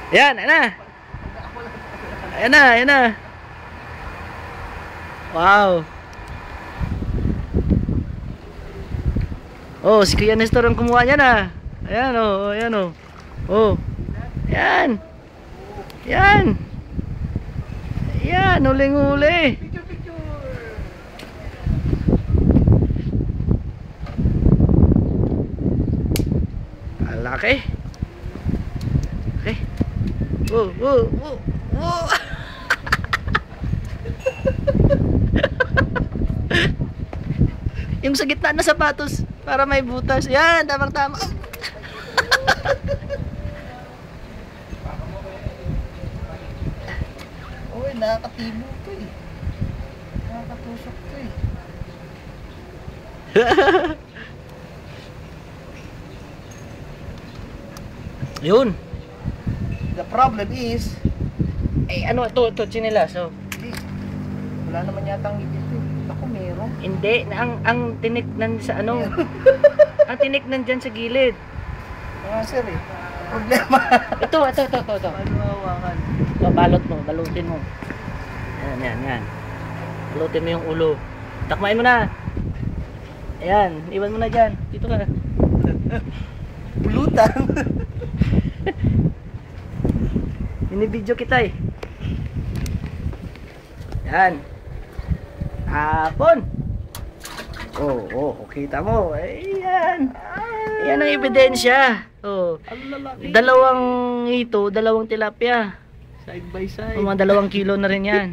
Ayan, ayan na. Ayan na, ayan na. Wow. Oh, si Kuya Nestor ang kumuha niya na. Ayan oh, ayan oh. Oh. Ayan. Ayan. Ayan, huling-huli. Laki. Okay. Whoa, whoa, whoa, whoa. Yung sa gitna na sapatos para may butas. Yan, tamang tama. Uy, nakakatibo to eh. Nakakatusok to eh. Yun. The problem is, Ano ito chinelas. So, wala naman yata ang ngipin to eh. Ako meron. hindi ang tiniknan sa ano. Ang tiniknan diyan sa gilid. Mga sir eh. Problema. Ito. Paano hawakan? Balutin mo. Yan. Balutin mo yung ulo. Takmain mo na. Ayan, iwan mo na diyan. Dito ka. Pulutan. Binibidyo kita eh. Yan. Hapon. Oh, kita mo. Ayan. Yan ang ebidensya. Oh. Ang lalaki. Dalawang tilapia. Side by side. Mga 2 kilo na rin yan.